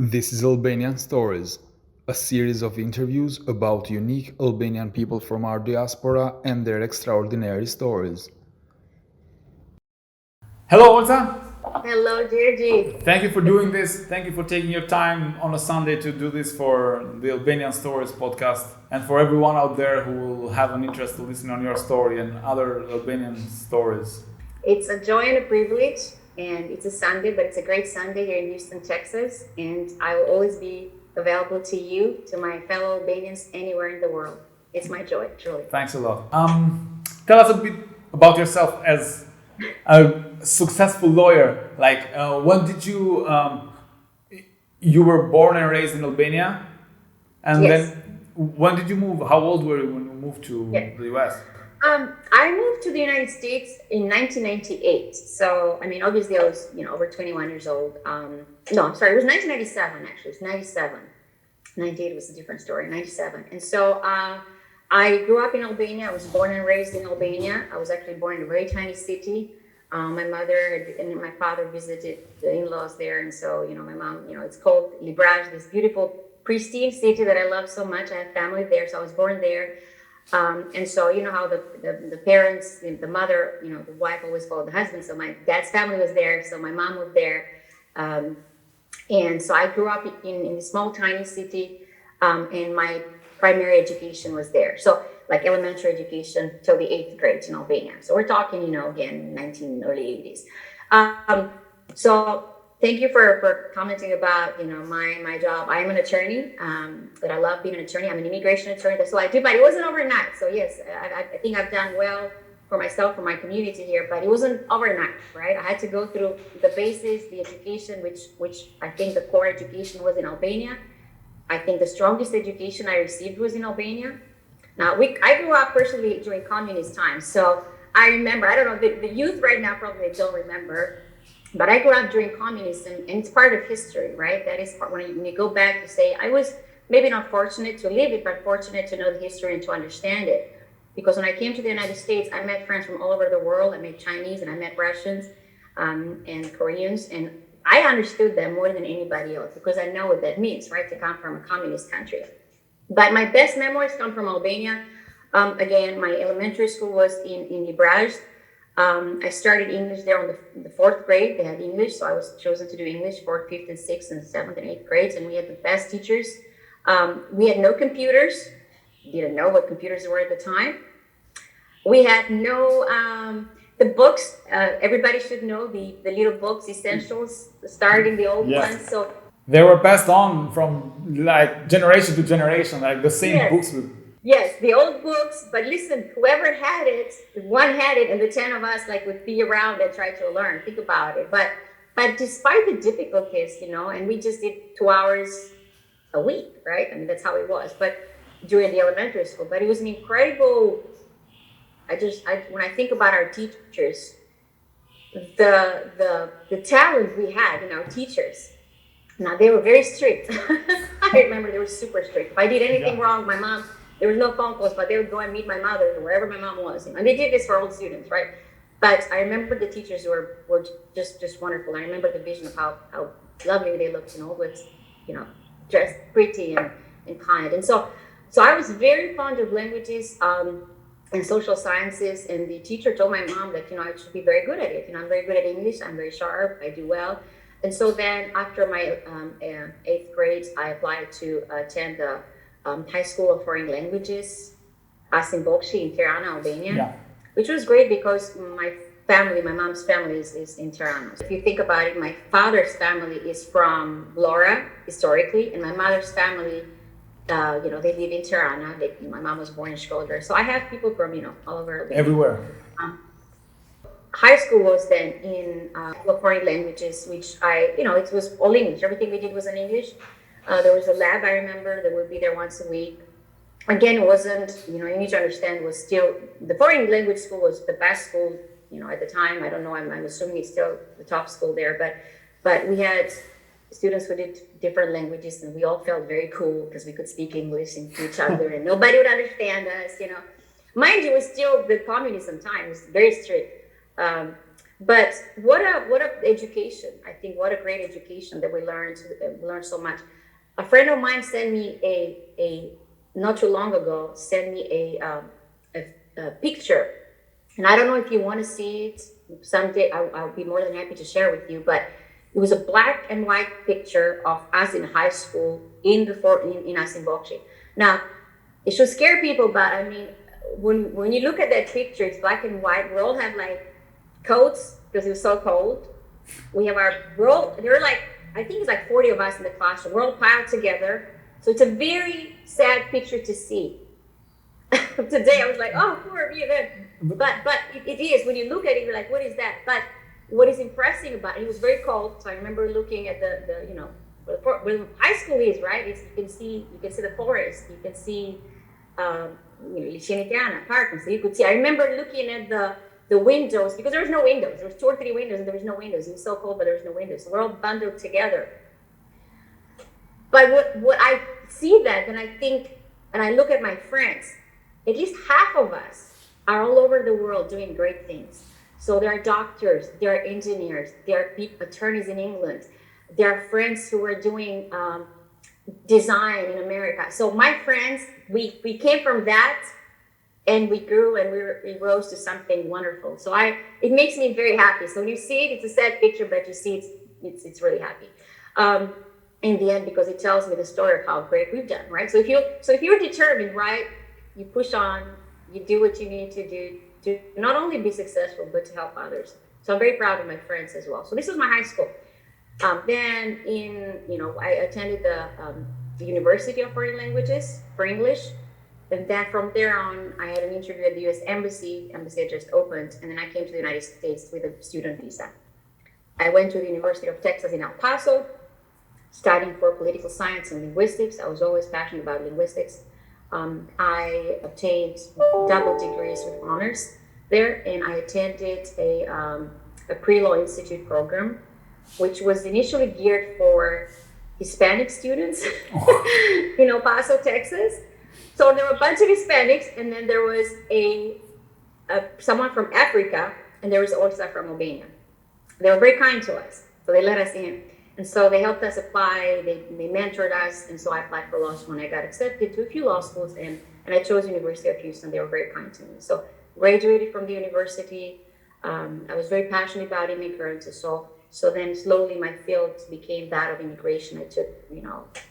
This is Albanian Stories, a series of interviews about unique Albanian people from our diaspora and their extraordinary stories. Hello, Olsa. Hello, Georgie. Thank you for doing this. Thank you for taking your time on a Sunday to do this for the Albanian Stories podcast, and for everyone out there who will have an interest to listen on your story and other Albanian stories. It's a joy and a privilege, and it's a Sunday, but it's a great Sunday here in Houston, Texas, and I will always be available to you, to my fellow Albanians anywhere in the world. It's my joy, truly. Thanks a lot. Tell us a bit about yourself as a successful lawyer. Like, when did you were born and raised in Albania, and Yes. then when did you move? How old were you when you moved to Yeah. the US? I moved to the United States in 1998. So, I mean, obviously I was, over 21 years old. No, I'm sorry, it was 1997, actually. It was 97. 98 was a different story, 97. And so I grew up in Albania. I was born and raised in Albania. I was actually born in a very tiny city. My mother and my father visited the in-laws there. And so, my mom, it's called Libraj, this beautiful, pristine city that I love so much. I have family there, so I was born there. And so, you know how the parents, the mother, the wife always followed the husband. So my dad's family was there. So my mom was there. And so I grew up in a small, tiny city. And my primary education was there. So like elementary education till the 8th grade in Albania. So we're talking, again, early 80s. So thank you for commenting about, my job. I am an attorney, but I love being an attorney. I'm an immigration attorney. That's what I do, but it wasn't overnight. So yes, I think I've done well for myself, for my community here, but it wasn't overnight, right? I had to go through the basis, the education, which I think the core education was in Albania. I think the strongest education I received was in Albania. Now, I grew up personally during communist times, so I remember, I don't know, the youth right now probably don't remember, but I grew up during communism, and it's part of history, right? That is part, when you go back to say, I was maybe not fortunate to live it, but fortunate to know the history and to understand it. Because when I came to the United States, I met friends from all over the world. I met Chinese and I met Russians and Koreans, and I understood them more than anybody else because I know what that means, right? To come from a communist country. But my best memories come from Albania. Again, my elementary school was in Libraj. I started English there on the 4th grade. They had English, so I was chosen to do English 4th, 5th, and 6th, and 7th and 8th grades, and we had the best teachers. We had no computers. Didn't know what computers were at the time. We had no the books. Everybody should know the little books, essentials, starting the old Yes. ones. So They were passed on from like generation to generation, like the same Yes. books with. yes, the old books. But listen, whoever had it, one had it, and the 10 of us would be around and try to learn. Think about it. But despite the difficulties, and we just did 2 hours a week, right? I mean, that's how it was. But during the elementary school, but it was an incredible. When I think about our teachers, the talent we had in our teachers. Now they were very strict. I remember they were super strict. If I did anything wrong, my mom, there was no phone calls, but they would go and meet my mother wherever my mom was. And they did this for all students, right? But I remember the teachers were just wonderful. I remember the vision of how lovely they looked, with, dressed pretty and kind. And so I was very fond of languages and social sciences. And the teacher told my mom that, I should be very good at it. I'm very good at English. I'm very sharp. I do well. And so then after my 8th grade, I applied to attend the High School of Foreign Languages, Asim Bokshi in Tirana, Albania, which was great because my mom's family is in Tirana. So if you think about it, my father's family is from Vlora, historically, and my mother's family, they live in Tirana. My mom was born in Shkodër. So I have people from, all over Albania. Everywhere. High school was then in foreign languages, which it was all English. Everything we did was in English. There was a lab, I remember, that would be there once a week. Again, it wasn't, you need to understand, was still, the foreign language school was the best school, at the time. I don't know, I'm assuming it's still the top school there, but we had students who did different languages, and we all felt very cool because we could speak English to each other and nobody would understand us, Mind you, it was still the communism time. It was very strict. But what a education! I think what a great education that we learned so much. A friend of mine sent me a not too long ago sent me a picture, and I don't know if you want to see it someday. I'll be more than happy to share with you. But it was a black and white picture of us in high school in the fort in Asimboche. Now, it should scare people, but I mean, when you look at that picture, it's black and white. We all have like coats because it was so cold. We have there are like, I think it's like 40 of us in the classroom. We're all piled together. So it's a very sad picture to see. Today I was like, oh, poor me. But it is, when you look at it, you're like, what is that? But what is impressive about it, it was very cold. So I remember looking at the where high school is, right? You can see the forest. You can see, Liciniana Park. And so you could see, I remember looking at the windows, because there was no windows. There was 2 or 3 windows and there was no windows. It was so cold, but there was no windows. So we're all bundled together. But what I see that, and I think, and I look at my friends, at least half of us are all over the world doing great things. So there are doctors, there are engineers, there are attorneys in England, there are friends who are doing design in America. So my friends, we came from that, and we grew and we rose to something wonderful. So it makes me very happy. So when you see it, it's a sad picture, but you see it's really happy. In the end, because it tells me the story of how great we've done, right? So if you're determined, right, you push on, you do what you need to do to not only be successful, but to help others. So I'm very proud of my friends as well. So this was my high school. Then I attended the University of Foreign Languages for English. And then from there on, I had an interview at the U.S. Embassy. Embassy had just opened, and then I came to the United States with a student visa. I went to the University of Texas in El Paso, studying for political science and linguistics. I was always passionate about linguistics. I obtained double degrees with honors there, and I attended a pre-law institute program, which was initially geared for Hispanic students in El Paso, Texas. So there were a bunch of Hispanics, and then there was someone from Africa, and there was Olsa from Albania. They were very kind to us, so they let us in. And so they helped us apply, they mentored us, and so I applied for law school, and I got accepted to a few law schools, and I chose University of Houston. They were very kind to me. So graduated from the university. I was very passionate about immigrants, so then slowly my field became that of immigration. I took,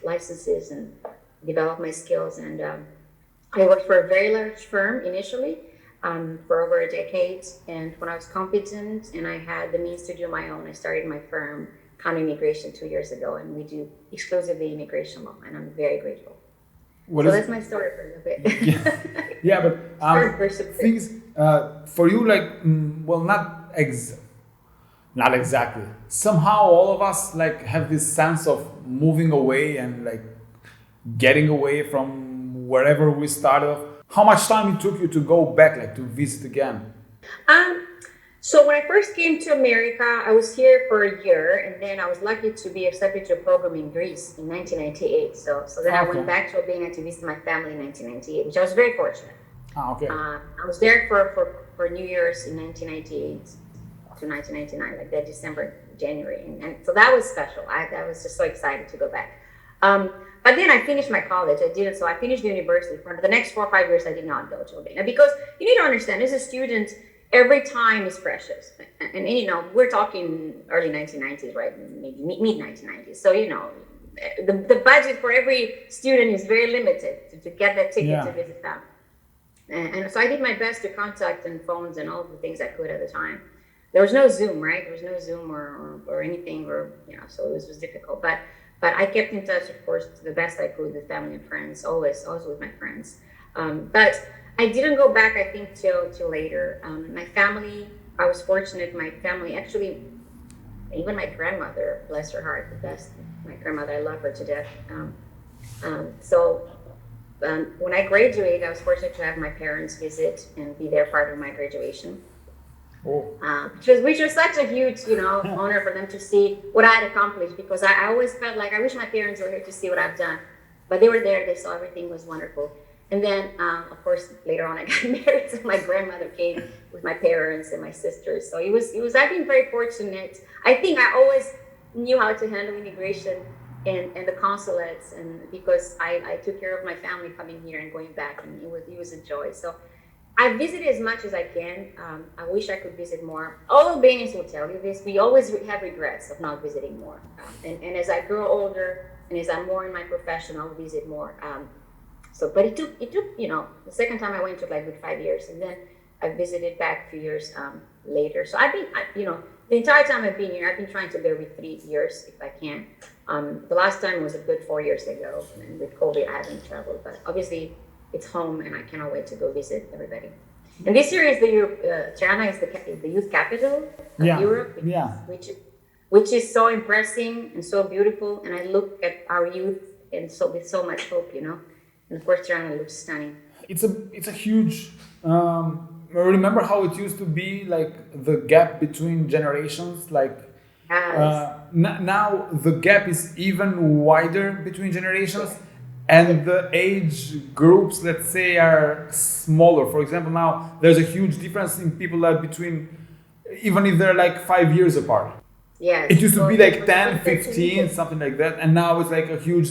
licenses and developed my skills, and I worked for a very large firm initially for over a decade. And when I was competent and I had the means to do my own, I started my firm, Cano Immigration, 2 years ago, and we do exclusively immigration law, and I'm very grateful. That's my story for a little bit. Yeah, but things for you, like, not exactly. Somehow, all of us like have this sense of moving away and like getting away from wherever we started. How much time it took you to go back, like to visit again? So when I first came to America, I was here for a year, and then I was lucky to be accepted to a program in Greece in 1998. So then I went back to Albania to visit my family in 1998, which I was very fortunate. Okay. I was there for New Year's in 1998 to 1999, like that December, January, and so that was special. I was just so excited to go back. But then I finished my college. So I finished the university. For the next 4 or 5 years, I did not go to Albania, because you need to understand, as a student, every time is precious. And we're talking early 1990s, right? Maybe mid 1990s. So, the budget for every student is very limited to get that ticket to visit them. And so I did my best to contact and phones and all the things I could at the time. There was no Zoom, right? There was no Zoom or anything, so it was difficult. But I kept in touch, of course, to the best I could with family and friends, always with my friends. But I didn't go back, I think, till later. My family, I was fortunate. My family, actually, even my grandmother, bless her heart, the best. My grandmother, I love her to death. When I graduated, I was fortunate to have my parents visit and be there part of my graduation. Which was such a huge, honor for them to see what I had accomplished, because I always felt like I wish my parents were here to see what I've done. But they were there, they saw everything was wonderful. And then, of course, later on I got married. So my grandmother came with my parents and my sisters. So I've been very fortunate. I think I always knew how to handle immigration and the consulates, and because I took care of my family coming here and going back, and it was a joy. So I visited as much as I can. I wish I could visit more. All Albanians will tell you this. We always have regrets of not visiting more. And as I grow older and as I'm more in my profession, I'll visit more. But it took, the second time I went took like good 5 years, and then I visited back a few years later. So the entire time I've been here, I've been trying to go every 3 years if I can. The last time was a good 4 years ago, and with COVID, I haven't traveled. But obviously, it's home, and I cannot wait to go visit everybody. And this year is Tirana is the youth capital of Europe, which is so impressive and so beautiful. And I look at our youth and with so much hope, And of course, Tirana looks stunning. It's a huge. Remember how it used to be, like the gap between generations, like. Now the gap is even wider between generations, and the age groups, let's say, are smaller. For example, now there's a huge difference in people that between, even if they're like 5 years apart. Yes. It used to be like 10, 15, something like that, and now it's like a huge.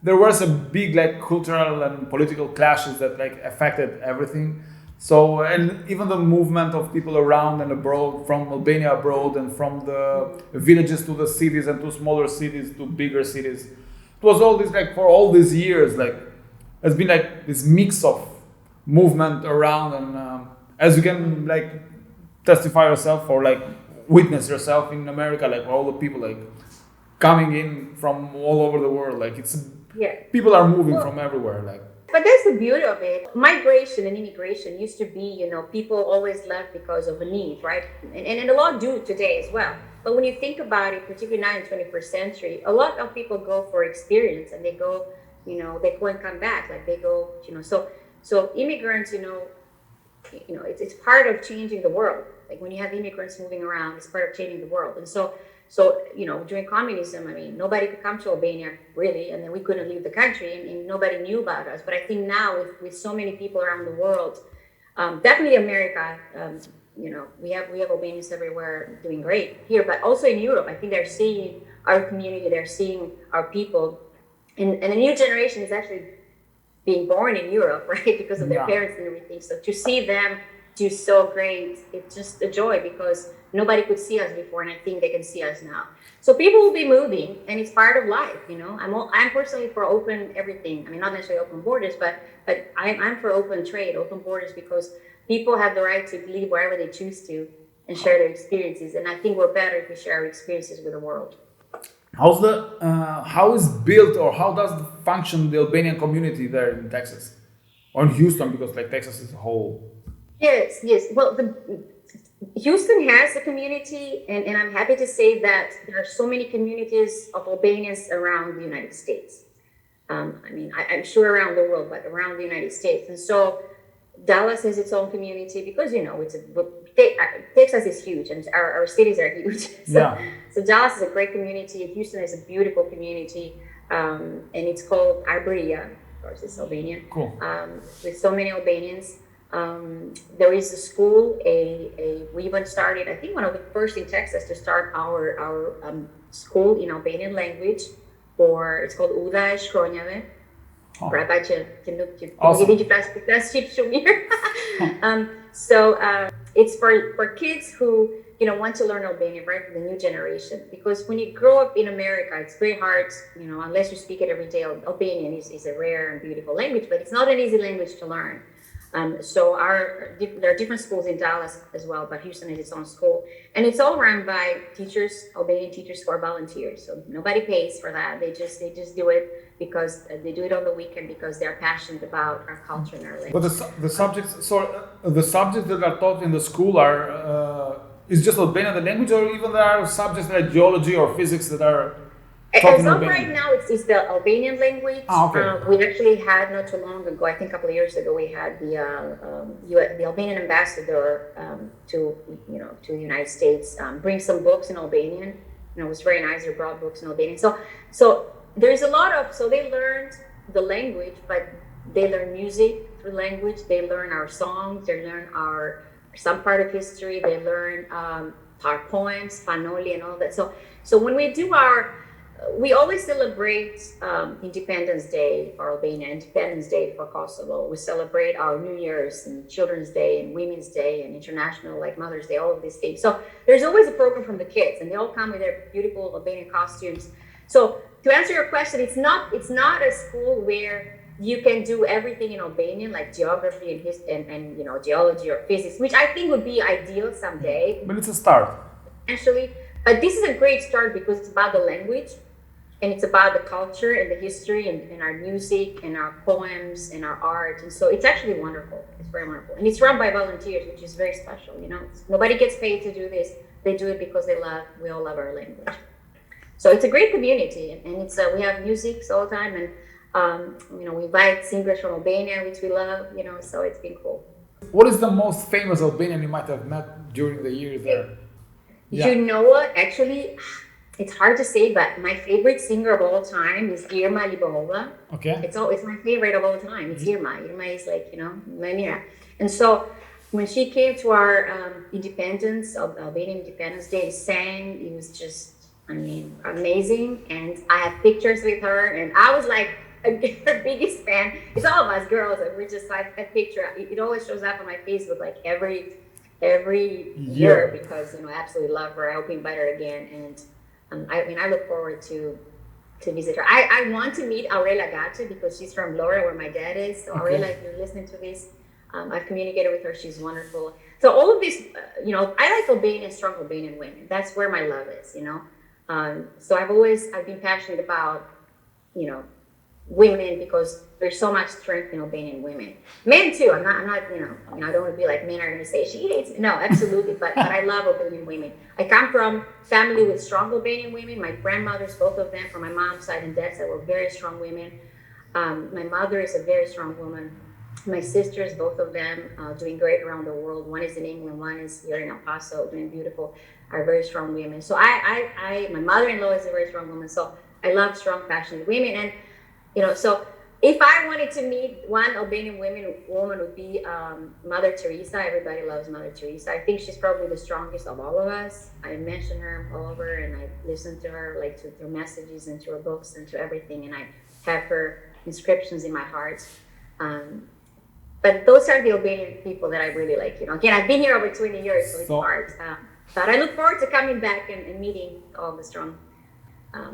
There was a big like cultural and political clashes that like affected everything. So, and even the movement of people around and abroad, from Albania abroad, and from the villages to the cities, and to smaller cities to bigger cities, it was all this, like, for all these years, like, it's been like this mix of movement around, and as you can like testify yourself or like witness yourself in America, like all the people like coming in from all over the world, like people are moving from everywhere, like. But that's the beauty of it. Migration and immigration used to be, people always left because of a need, right? And a lot do today as well. But when you think about it, particularly now in the 21st century, a lot of people go for experience, and they go, they go and come back. Like they go, so immigrants, it's part of changing the world. Like when you have immigrants moving around, it's part of changing the world. And so during communism, nobody could come to Albania really, and then we couldn't leave the country, and nobody knew about us. But I think now with so many people around the world, definitely America, we have Albanians everywhere doing great here, but also in Europe, I think they're seeing our community, they're seeing our people, and a new generation is actually being born in Europe, right, because of their parents and everything. So to see them do so great, it's just a joy, because nobody could see us before, and I think they can see us now. So people will be moving, and it's part of life, I'm personally for open everything. Not necessarily open borders, but I'm for open trade, open borders, because people have the right to live wherever they choose to and share their experiences. And I think we're better if we share our experiences with the world. How is built, or how does function the Albanian community there in Texas or in Houston, because like Texas is a whole. Yes. Well, Houston has a community, and I'm happy to say that there are so many communities of Albanians around the United States. I'm sure around the world, but around the United States. And so Dallas has its own community, because Texas is huge, and our cities are huge. So Dallas is a great community. Houston is a beautiful community, and it's called Arbria. Of course, it's Albanian. Cool. With so many Albanians. There is a school. We even started, I think, one of the first in Texas to start our school in Albanian language. It's called Vodcast. So it's for kids who want to learn Albanian, right, for the new generation. Because when you grow up in America, it's very hard, unless you speak it every day. Albanian is a rare and beautiful language, but it's not an easy language to learn. So there are different schools in Dallas as well, but Houston is its own school. And it's all run by teachers, Albanian teachers who are volunteers. So nobody pays for that. They just do it because they do it on the weekend, because they're passionate about our culture and our language. But the subjects that are taught in the school are, is just Albanian the language, or even there are subjects like geology or physics that are as of right now, it's the Albanian language. Okay. We actually had not too long ago, I think a couple of years ago, we had the Albanian ambassador to the United States bring some books in Albanian. It was very nice. They brought books in Albanian. So there's a lot of, so they learned the language, but They learn music through language. They learn our songs. They learn some part of history. They learn our poems, fanoli, and all that. So when we do we always celebrate Independence Day for Albania, Independence Day for Kosovo. We celebrate our New Year's and Children's Day and Women's Day and International, like Mother's Day, all of these things. So there's always a program from the kids, and they all come with their beautiful Albanian costumes. So to answer your question, it's not a school where you can do everything in Albanian, like geography and geology or physics, which I think would be ideal someday. But it's a start. Actually, but this is a great start because it's about the language, and it's about the culture and the history and our music and our poems and our art. And so it's actually wonderful. It's very wonderful. And it's run by volunteers, which is very special. Nobody gets paid to do this. They do it because we all love our language. So it's a great community, and it's we have music all the time, and we invite singers from Albania, which we love, so it's been cool. What is the most famous Albanian you might have met during the years there? Yeah. You know what? Actually, it's hard to say, but my favorite singer of all time is Irma Libova. Okay. It's my favorite of all time. It's Irma. Irma is like, Manira. And so when she came to our Albanian Independence Day, sang, it was just, amazing. And I have pictures with her, and I was like her biggest fan. It's all of us girls, and we're just like a picture. It always shows up on my Facebook like every year because I absolutely love her. I hope we invite her again, and I look forward to visit her. I want to meet Aurela Gace because she's from Laura, where my dad is. So okay. Aurela, if you're listening to this, I've communicated with her. She's wonderful. So all of this, I like strong Albanian women. That's where my love is. So I've been passionate about women because there's so much strength in Albanian women. Men too. I'm not. I don't want to be like men are going to say she hates me. No, absolutely. But I love Albanian women. I come from family with strong Albanian women. My grandmothers, both of them, from my mom's side and dad's side, were very strong women. My mother is a very strong woman. My sisters, both of them, doing great around the world. One is in England, one is here in El Paso, doing beautiful. Are very strong women. So my mother-in-law is a very strong woman. So I love strong, passionate women. And so if I wanted to meet one Albanian woman would be Mother Teresa. Everybody loves Mother Teresa. I think she's probably the strongest of all of us. I mention her all over, and I listen to her, like to her messages and to her books and to everything. And I have her inscriptions in my heart. But those are the Albanian people that I really like. Again, I've been here over 20 years, so it's hard. But I look forward to coming back and meeting all the strong.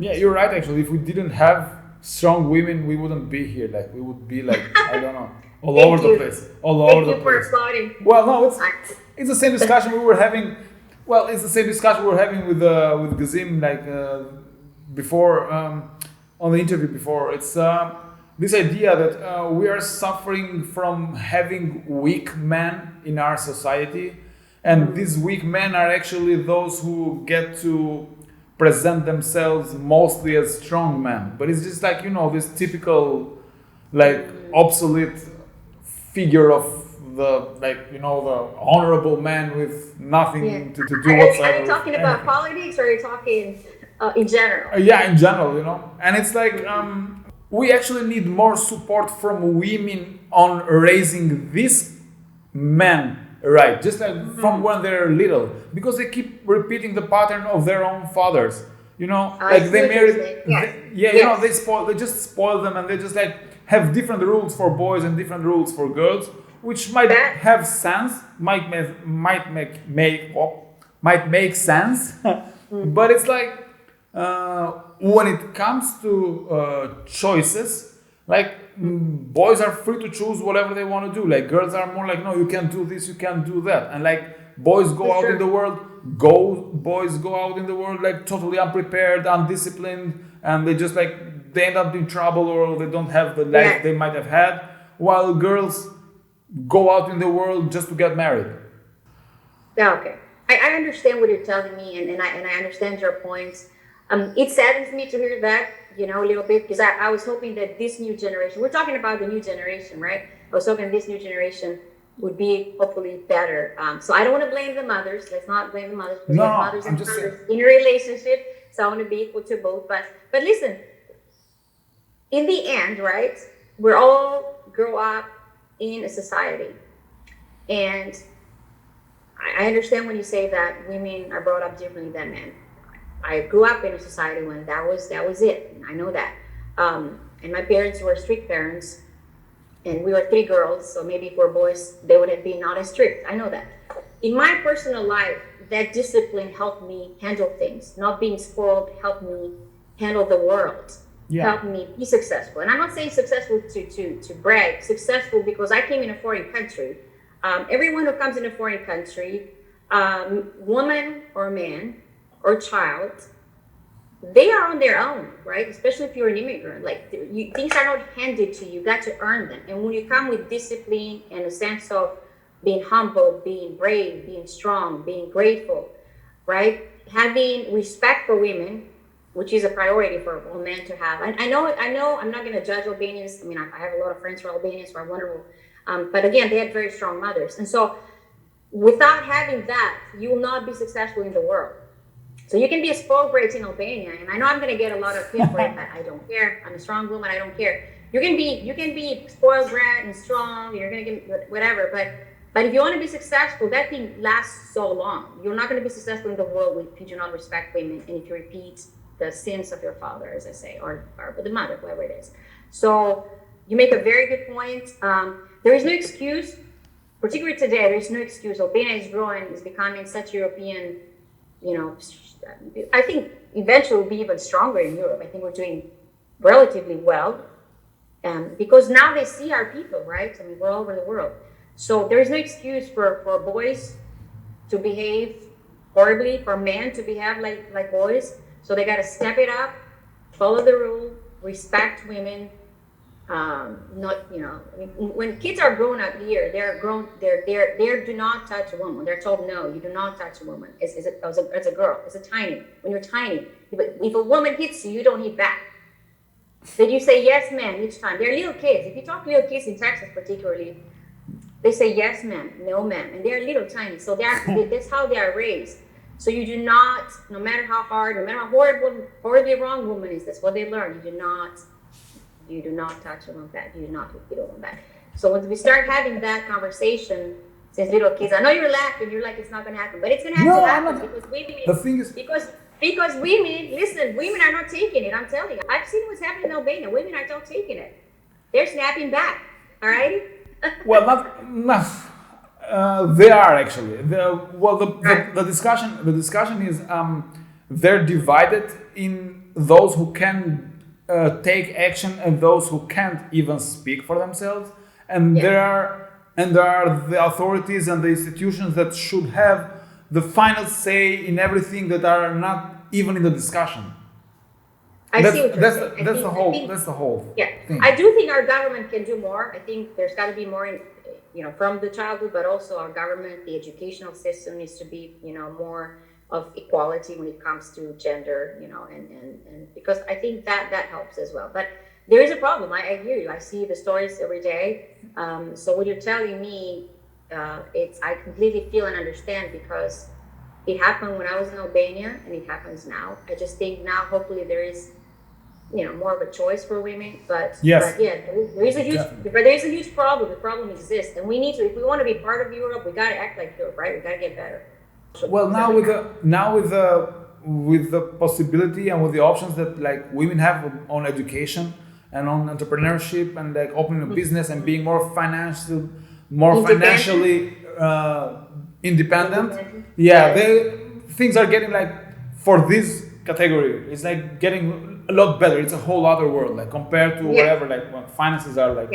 Yeah, you're right. Actually, if we didn't have strong women, we wouldn't be here. Like we would be like I don't know, all over the place. Thank you for applauding. Well, no, it's the same discussion we were having. Well, it's the same discussion we were having with Gazim before on the interview before. It's this idea that we are suffering from having weak men in our society. And these weak men are actually those who get to present themselves mostly as strong men. But it's just like, this typical, obsolete figure of the honorable man with nothing to do whatsoever. Are you talking about politics, or are you talking in general? Yeah, in general, And it's like, we actually need more support from women on raising these men. Right, just like from when they're little, because they keep repeating the pattern of their own fathers. They married, they just spoil them, and they just have different rules for boys and different rules for girls, which might have sense, might make sense, but it's like when it comes to choices. Boys are free to choose whatever they want to do. Girls are more no, you can't do this, you can't do that. And boys go out in the world, totally unprepared, undisciplined, and they just they end up in trouble, or they don't have the life they might have had, while girls go out in the world just to get married. Yeah, okay. I understand what you're telling me, and I understand your points. It saddens me to hear that, a little bit, because I was hoping that this new generation, we're talking about the new generation, right? I was hoping this new generation would be hopefully better. So I don't want to blame the mothers. Let's not blame the mothers. Because we have mothers and fathers in a relationship. So I want to be equal to both. But listen, in the end, right? We're all grow up in a society, and I understand when you say that women are brought up differently than men. I grew up in a society when that was it. I know that. And my parents were strict parents, and we were 3 girls, so maybe if we're boys, they would have been not as strict. I know that. In my personal life, that discipline helped me handle things. Not being spoiled helped me handle the world. Helped me be successful. And I'm not saying successful to brag. Successful because I came in a foreign country. Everyone who comes in a foreign country, woman or man or child, they are on their own, right? Especially if you're an immigrant. Like, things are not handed to you. You got to earn them. And when you come with discipline and a sense of being humble, being brave, being strong, being grateful, right? Having respect for women, which is a priority for all men to have. I know, I'm not going to judge Albanians. I mean, I have a lot of friends who are Albanians who are wonderful. But again, they had very strong mothers. And so without having that, you will not be successful in the world. So you can be a spoiled brat in Albania, and I know I'm going to get a lot of hate for it, but I don't care. I'm a strong woman. I don't care. You can be spoiled brat and strong. You're going to get whatever. But if you want to be successful, that thing lasts so long. You're not going to be successful in the world if you do not respect women and if you repeat the sins of your father, as I say, or the mother, whoever it is. So you make a very good point. There is no excuse, particularly today. There is no excuse. Albania is growing, is becoming such European. I think eventually we'll be even stronger in Europe. I think we're doing relatively well, because now they see our people, right? I mean, we're all over the world. So there is no excuse for boys to behave horribly, for men to behave like boys. So they got to step it up, follow the rule, respect women. When kids are grown up here, they do not touch a woman. They're told, no, you do not touch a woman. As a girl, when you're tiny, if a woman hits you, you don't hit back. Then you say, yes, ma'am, each time. They're little kids. If you talk to little kids in Texas particularly, they say, yes, ma'am, no, ma'am. And they're little tiny. So that's how they are raised. So you do not, no matter how hard, no matter how horribly wrong woman is, that's what they learn. You do not touch a woman back. You do not hit a woman back. So once we start having that conversation, since little kids, I know you're laughing, you're like, it's not going to happen, but it's going to have to happen because women. The thing is, because women, listen, women are not taking it. I'm telling you, I've seen what's happening in Albania. Women are not taking it. They're snapping back. All right. Well, not. They are actually. The discussion is they're divided in those who can take action and those who can't even speak for themselves, and there are the authorities and the institutions that should have the final say in everything that are not even in the discussion. I see what you're saying. That's the whole thing. I do think our government can do more. I think there's got to be more from the childhood, but also our government, the educational system needs to be more of equality when it comes to gender, and because I think that helps as well. But there is a problem. I hear you. I see the stories every day. So what you're telling me, I completely feel and understand, because it happened when I was in Albania and it happens now. I just think now hopefully there is more of a choice for women. But yes. But yeah, there is a huge problem. The problem exists, and we need to, if we want to be part of Europe, we got to act like Europe, right? We got to get better. Well, with the possibility and with the options that like women have on education and on entrepreneurship and like opening a business and being more financially independent. Things are getting like, for this category, it's like getting a lot better. It's a whole other world, like compared to whatever, like when finances are like,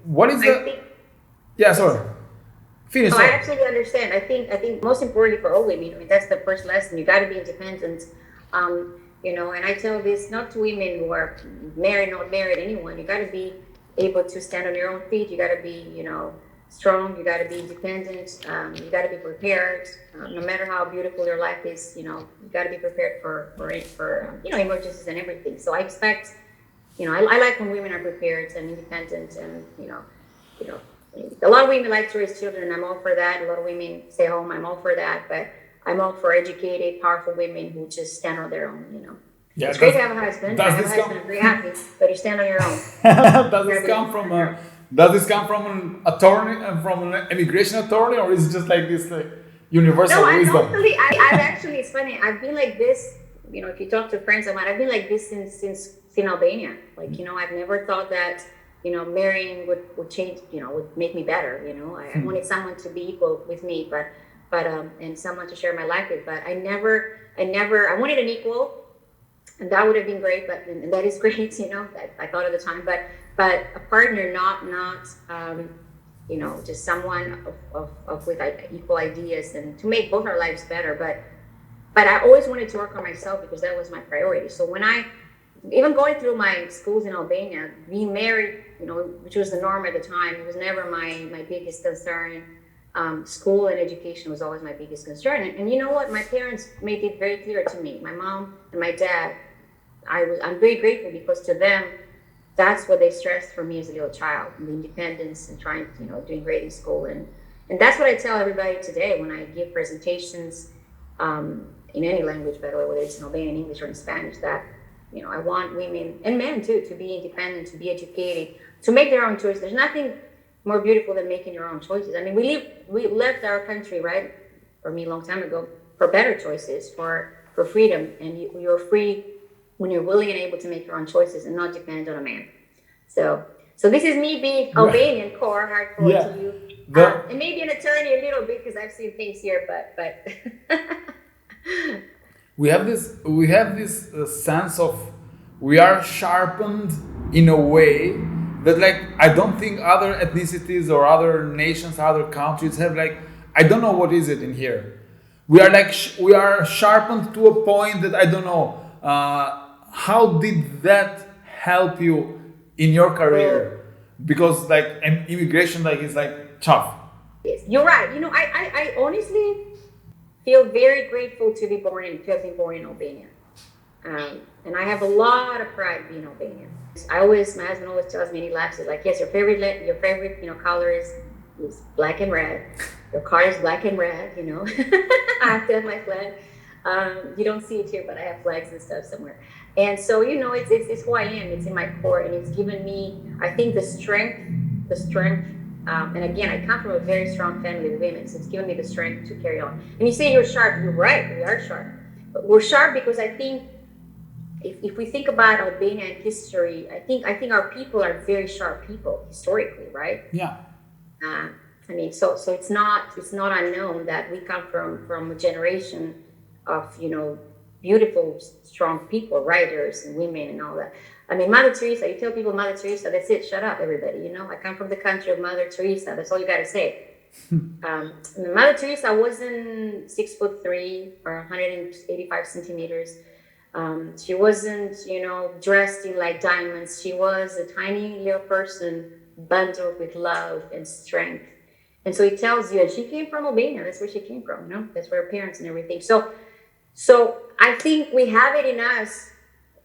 what is sorry. Finish. I absolutely understand. I think most importantly for all women, that's the first lesson. You got to be independent. And I tell this not to women who are married, not married, anyone. You got to be able to stand on your own feet. You got to be, strong. You got to be independent. You got to be prepared. No matter how beautiful your life is, you got to be prepared for emergencies and everything. So I expect, I like when women are prepared and independent, and a lot of women like to raise children. I'm all for that. A lot of women stay home. I'm all for that. But I'm all for educated, powerful women who just stand on their own. Yeah, It's great to have a husband. I have a husband. I'm very happy, but you stand on your own. Does this come from an attorney, from an immigration attorney, or is it just like this like universal wisdom? I've actually, it's funny. I've been like this. You know, if you talk to friends of mine, I've been like this since in Albania. Like, you know, I've never thought that, you know, marrying would change. You know, would make me better. You know, I wanted someone to be equal with me, but and someone to share my life with. But I wanted an equal. And that would have been great, but and that is great, you know. I thought at the time, but a partner, not you know, just someone of with equal ideas and to make both our lives better. But I always wanted to work on myself because that was my priority. So when I even going through my schools in Albania, being married, you know, which was the norm at the time, it was never my biggest concern. School and education was always my biggest concern. And you know what? My parents made it very clear to me. My mom and my dad. I'm very grateful because to them, that's what they stressed for me as a little child, the independence and trying, you know, doing great in school. And that's what I tell everybody today when I give presentations in any language, by the way, whether it's in Albanian, English, or in Spanish, that, you know, I want women and men too to be independent, to be educated, to make their own choices. There's nothing more beautiful than making your own choices. I mean, we left our country, right, for me a long time ago, for better choices, for freedom, and you're free when you're willing and able to make your own choices and not depend on a man. So this is me being Albanian, core, hardcore to you. And maybe an attorney a little bit because I've seen things here, but we have this sense of we are sharpened in a way that, like, I don't think other ethnicities or other nations, other countries have, like, I don't know what is it in here. We are like we are sharpened to a point that I don't know. How did that help you in your career? Because like immigration, like, is like tough. Yes, you're right. You know, I honestly feel very grateful to have been born in Albania, and I have a lot of pride being Albanian. My husband always tells me, and he laughs, he's like, yes, your favorite, you know, color is black and red. Your car is black and red. You know, I have to have my flag. You don't see it here, but I have flags and stuff somewhere. And so, you know, it's who I am. It's in my core, and it's given me, I think, the strength. And again, I come from a very strong family of women, so it's given me the strength to carry on. And you say you're sharp. You're right. We are sharp. But we're sharp because I think if we think about Albania and history, I think our people are very sharp people historically, right? Yeah. I mean, so it's not unknown that we come from a generation of, you know, beautiful, strong people, writers and women and all that. I mean, Mother Teresa, you tell people Mother Teresa, that's it, shut up, everybody. You know, I come from the country of Mother Teresa. That's all you got to say. Mother Teresa wasn't 6'3" or 185 centimeters. She wasn't, you know, dressed in like diamonds. She was a tiny little person bundled with love and strength. And so it tells you, and she came from Albania. That's where she came from, you know, that's where her parents and everything. So I think we have it in us.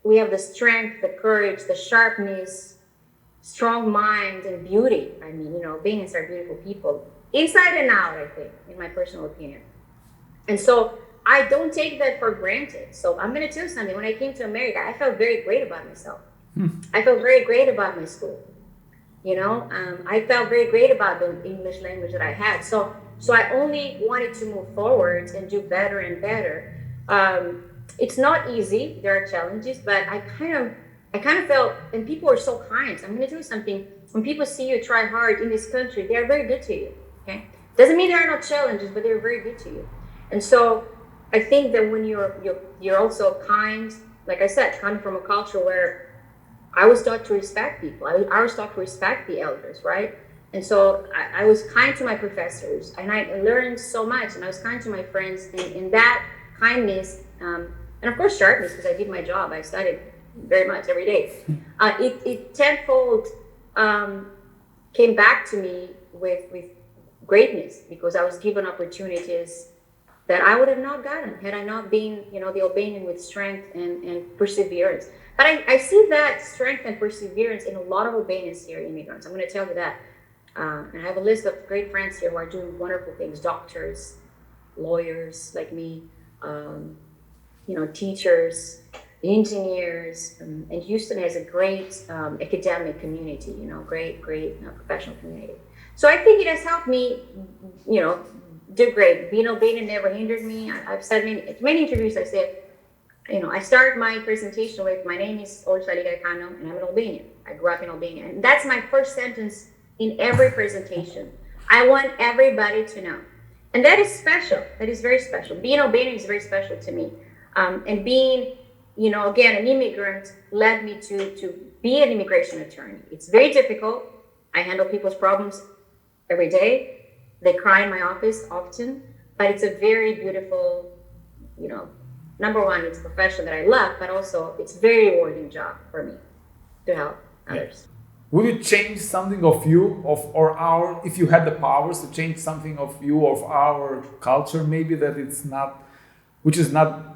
We have the strength, the courage, the sharpness, strong mind, and beauty. I mean, you know, Albanians are beautiful people, inside and out, I think, in my personal opinion. And so I don't take that for granted. So I'm going to tell you something. When I came to America, I felt very great about myself. I felt very great about my school. You know, I felt very great about the English language that I had. So I only wanted to move forward and do better and better. It's not easy. There are challenges, but I kind of felt, and people are so kind. So I'm going to do something. When people see you try hard in this country, they are very good to you. Okay, doesn't mean there are no challenges, but they're very good to you. And so I think that when you're also kind, like I said, coming from a culture where I was taught to respect people. I was taught to respect the elders, right? And so I was kind to my professors, and I learned so much, and I was kind to my friends, and that kindness, and of course sharpness, because I did my job. I studied very much every day. It tenfold came back to me with greatness, because I was given opportunities that I would have not gotten had I not been, you know, the Albanian with strength and perseverance. But I see that strength and perseverance in a lot of Albanians here, immigrants. I'm going to tell you that. And I have a list of great friends here who are doing wonderful things: doctors, lawyers like me, you know, teachers, engineers, and Houston has a great academic community, great professional community. So I think it has helped me, do great. Being Albanian never hindered me. I've said many interviews, I said, I start my presentation with, my name is Olsa Alikaj-Cano, and I'm an Albanian. I grew up in Albania. And that's my first sentence in every presentation. I want everybody to know. And that is special. That is very special. Being Albanian is very special to me. And being, again, an immigrant led me to be an immigration attorney. It's very difficult. I handle people's problems every day. They cry in my office often, but it's a very beautiful, number one, it's a profession that I love, but also it's a very rewarding job for me to help others. Would you change something of you, if you had the powers to change something of you, of our culture, maybe that it's not, which is not,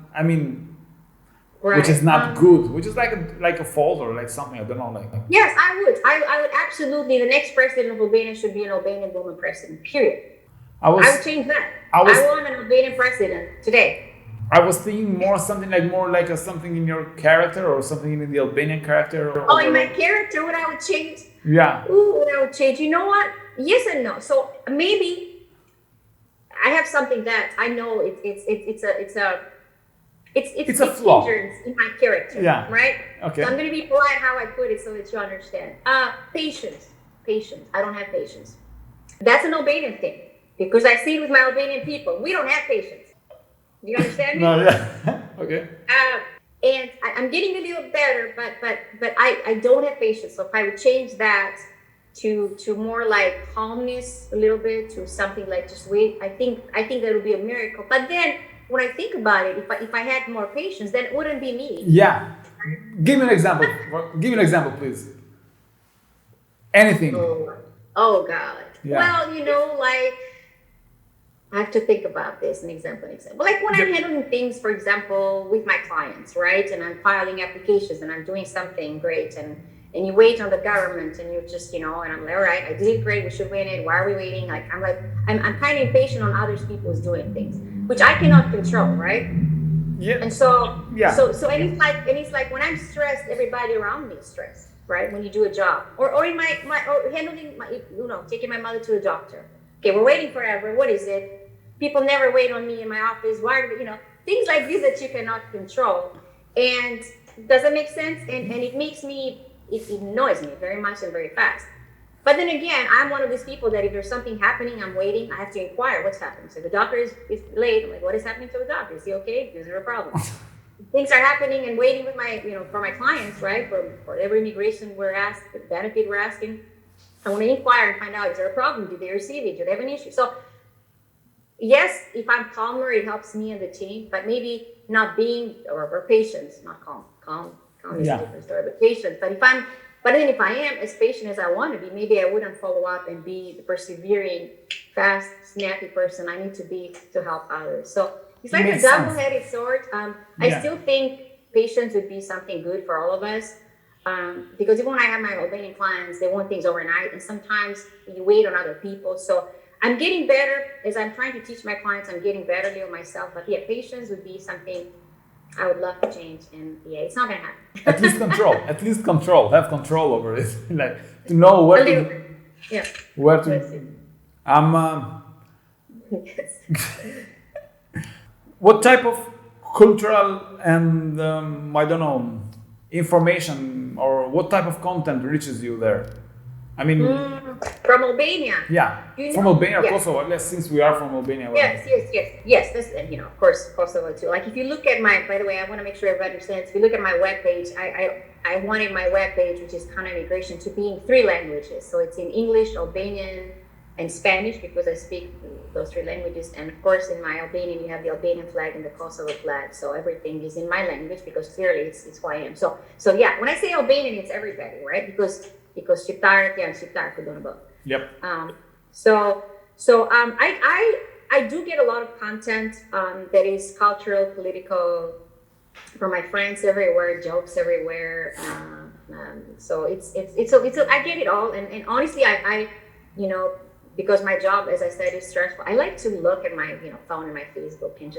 Right. which is not good, which is like a fault or like something, I don't know, like. Yes, I would. I would absolutely. The next president of Albania should be an Albanian woman president, period. I would change that. I want an Albanian president today. I was thinking more something like something in your character or something in the Albanian character. In my character, what I would change? Yeah. What I would change? You know what? Yes and no. So maybe I have something that I know it's a flaw in my character. Yeah. Right. Okay. So I'm going to be polite how I put it so that you understand. Patience. I don't have patience. That's an Albanian thing because I see it with my Albanian people. We don't have patience. Do you understand me? No, yeah. Okay. And I'm getting a little better, but I don't have patience. So if I would change that to more like calmness a little bit, to something like just wait, I think that would be a miracle. But then when I think about it, if I had more patience, then it wouldn't be me. Yeah. Give me an example. Give me an example, please. Anything. Oh God. Yeah. Well, I have to think about this, an example. Like when I'm handling things, for example, with my clients, right? And I'm filing applications and I'm doing something great and you wait on the government and you just, and I'm like, all right, I did it great, we should win it. Why are we waiting? I'm kind of impatient on other people's doing things, which I cannot control, right? Yeah. And so, yeah. So it's like when I'm stressed, everybody around me is stressed, right? When you do a job or in my handling my, taking my mother to the doctor. Okay, we're waiting forever. What is it? People never wait on me in my office. Why, things like this that you cannot control. And does that make sense? And it makes me, it annoys me very much and very fast. But then again, I'm one of these people that if there's something happening, I'm waiting, I have to inquire what's happening. So the doctor is late. I'm like, what is happening to the doctor? Is he okay? Is there a problem? Things are happening and waiting with my, for my clients, right? For every immigration we're asked, the benefit we're asking. I want to inquire and find out, is there a problem? Did they receive it? Do they have an issue? So yes, if I'm calmer, it helps me and the team, but maybe not being, or patience, not calm. Calm is a different story, but patience. But then if I am as patient as I want to be, maybe I wouldn't follow up and be the persevering, fast, snappy person I need to be to help others. So it's like a double-headed sword. I still think patience would be something good for all of us. Because even when I have my Albanian clients, they want things overnight, and sometimes you wait on other people. So I'm getting better as I'm trying to teach my clients. I'm getting better little myself. But yeah, patience would be something I would love to change. And yeah, it's not gonna happen. At least control. Have control over it. Like to know where to. Yeah. Where to. What type of cultural and I don't know, information or what type of content reaches you there? I mean, from Albania. Yeah, from Albania, yes. Kosovo. At least since we are from Albania. Yes. That's of course Kosovo too. Like if you look at my, by the way, I want to make sure everybody understands. If you look at my webpage, I wanted my webpage, which is Cano Immigration, to be in 3 languages. So it's in English, Albanian, and Spanish because I speak those 3 languages. And of course, in my Albanian, you have the Albanian flag and the Kosovo flag. So everything is in my language because clearly it's who I am. So yeah, when I say Albanian, it's everybody, right? Because Shqiptar and Shqiptar who don't know. Yep. I do get a lot of content that is cultural, political, from my friends everywhere, jokes everywhere. So it's I get it all, and honestly, I because my job, as I said, is stressful. I like to look at my phone and my Facebook and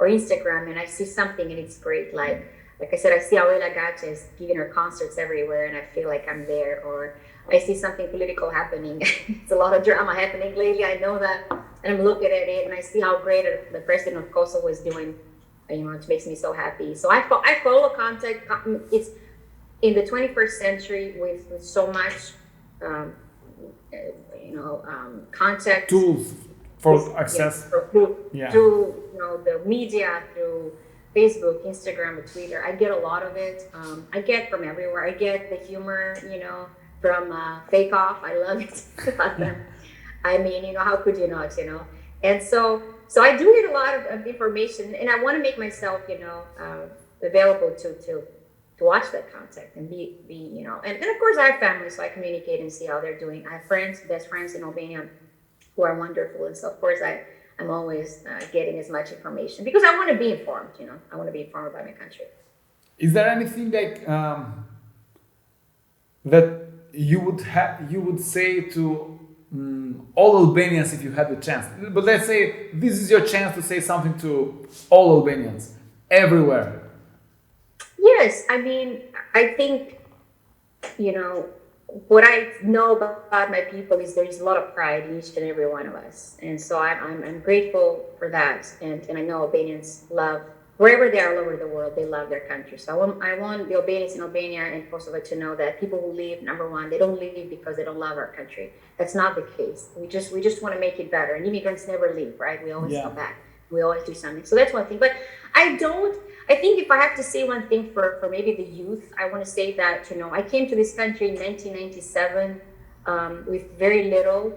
or Instagram, and I see something and it's great. Like like I said, I see Alikaj-Cano giving her concerts everywhere, and I feel like I'm there. Or I see something political happening. It's a lot of drama happening lately. I know that, and I'm looking at it, and I see how great the president of Kosovo is doing. It makes me so happy. So I follow contact. It's in the 21st century with so much, contact Tools for access. Through the media, through Facebook, Instagram, Twitter. I get a lot of it. I get from everywhere. I get the humor, from Fake Off. I love it. I mean, how could you not, And so I do get a lot of information, and I want to make myself, available to watch that content and be and of course I have family, so I communicate and see how they're doing. I have best friends in Albania who are wonderful, and so of course I'm always getting as much information because I want to be informed. I want to be informed about my country. Is there anything like that you would say to all Albanians if you had the chance? But let's say this is your chance to say something to all Albanians everywhere. Yes, I mean, I think, what I know about my people is there's a lot of pride in each and every one of us. And so I'm grateful for that. And I know Albanians love, wherever they are all over the world, they love their country. So I want the Albanians in Albania and Kosovo to know that people who leave, number one, they don't leave because they don't love our country. That's not the case. We just want to make it better. And immigrants never leave, right? We always come back. We always do something. So that's one thing. But I think if I have to say one thing for maybe the youth, I want to say that, I came to this country in 1997 with very little,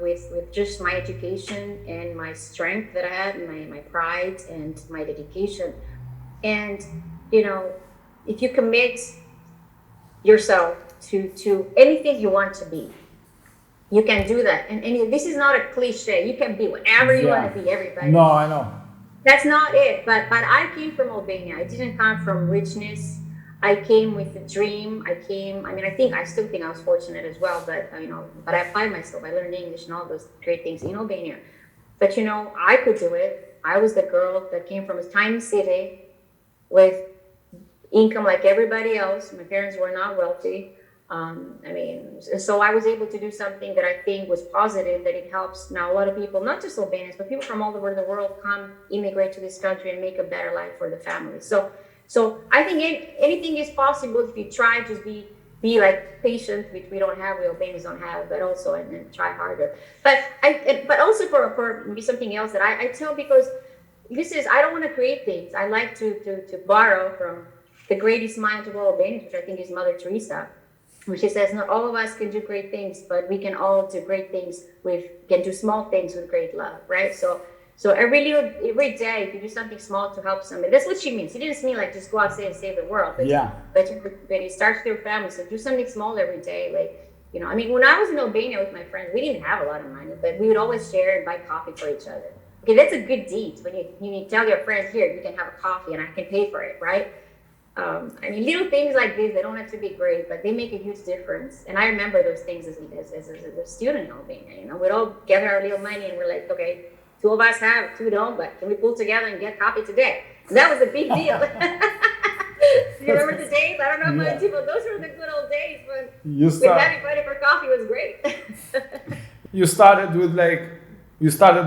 with just my education and my strength that I had, my pride and my dedication. And, if you commit yourself to anything you want to be, you can do that. And this is not a cliche. You can be whatever you want to be, everybody. No, I know. That's not it. But I came from Albania. I didn't come from richness. I came with a dream. I still think I was fortunate as well. But, but I applied myself. I learned English and all those great things in Albania. But, I could do it. I was the girl that came from a tiny city with income like everybody else. My parents were not wealthy. So I was able to do something that I think was positive, that it helps now a lot of people, not just Albanians, but people from all over the world come immigrate to this country and make a better life for the family. So I think anything is possible if you try. Just be like patient, which we don't have, we Albanians don't have, but also and try harder. But also for maybe something else that I tell, because I don't want to create things. I like to borrow from the greatest mind of all Albanians, which I think is Mother Teresa. Which she says, not all of us can do great things, but we can all do great things can do small things with great love, right? So every day, if you do something small to help somebody, that's what she means. She didn't mean like just go outside and save the world. But it starts with your family. So do something small every day. When I was in Albania with my friends, we didn't have a lot of money, but we would always share and buy coffee for each other. Okay, that's a good deed. When you tell your friends, here, you can have a coffee and I can pay for it, right? Little things like this, they don't have to be great, but they make a huge difference. And I remember those things as a student in Albania. We'd all gather our little money and we're like, okay, 2 of us have, 2 don't, but can we pull together and get coffee today? And that was a big deal. You remember the days? I don't know about you, but those were the good old days when having money for coffee was great. You started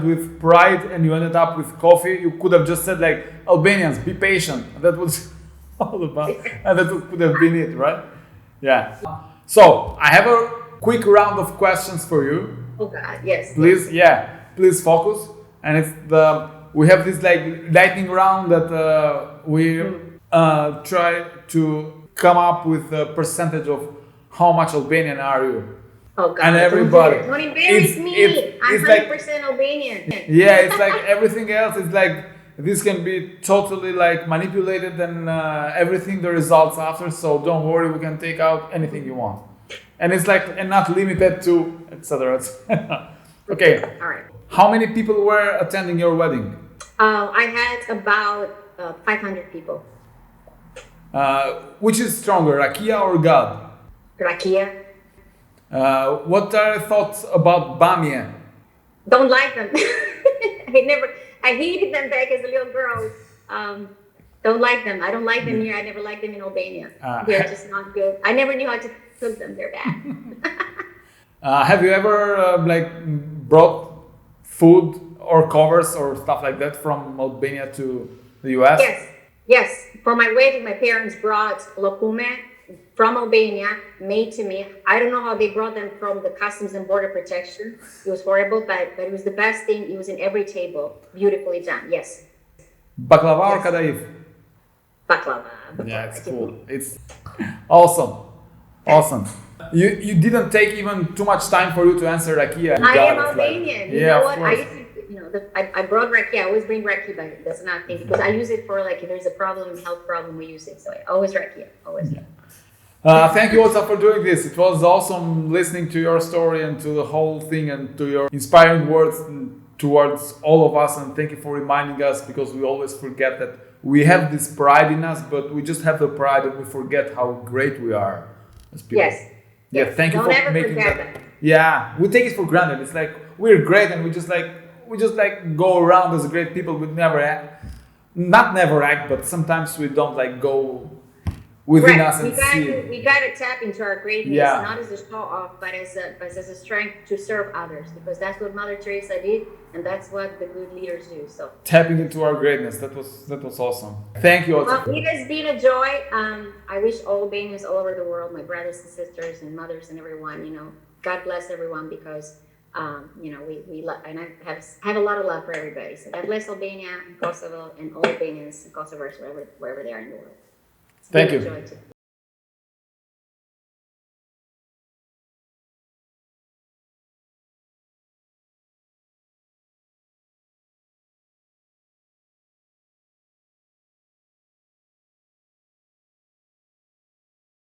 with pride and you ended up with coffee. You could have just said like, Albanians, be patient. That was all about, and that could have been it, right? Yeah. So I have a quick round of questions for you. Oh God, yes. Please, please focus. And we have this like lightning round that we try to come up with a percentage of how much Albanian are you. Oh God! And everybody. Don't embarrass me. I'm 100% Albanian. Yeah, it's like everything else is like. This can be totally like manipulated and everything the results after. So don't worry, we can take out anything you want, and it's like and not limited to etc. Okay. All right. How many people were attending your wedding? I had about 500 people. Which is stronger, Rakia or God? Rakia. What are your thoughts about Bamia? Don't like them. I hated them back as a little girl. Don't like them. I don't like them here. I never liked them in Albania. They're just not good. I never knew how to cook them. They're bad. Have you ever brought food or covers or stuff like that from Albania to the US? Yes. For my wedding, my parents brought lokume from Albania, made to me. I don't know how they brought them from the Customs and Border Protection. It was horrible, but it was the best thing. It was in every table, beautifully done. Yes. Baklava or kadayif? Baklava. Yeah, it's cool. It's awesome. You didn't take even too much time for you to answer rakia. I am Albanian. You know what? I used to, I brought rakia. I always bring rakia, but that's not a thing because I use it for like if there's a problem, health problem, we use it. So I always rakia, always. Yeah. Thank you, Olsa, for doing this. It was awesome listening to your story and to the whole thing and to your inspiring words towards all of us. And thank you for reminding us because we always forget that we have this pride in us, but we just have the pride and we forget how great we are as people. Yes. Yeah, thank you for making that. Yeah, we take it for granted. It's like we're great and we just go around as great people. We never act, but sometimes we don't go within us and see. We gotta tap into our greatness, not as a show off, but as a strength to serve others, because that's what Mother Teresa did, and that's what the good leaders do. So tapping into our greatness, that was awesome. Thank you, Olsa. Well, it has been a joy. I wish all Albanians all over the world, my brothers and sisters and mothers and everyone, God bless everyone because we love, and I have a lot of love for everybody. So God bless Albania and Kosovo and all Albanians and Kosovars wherever they are in the world. Thank you.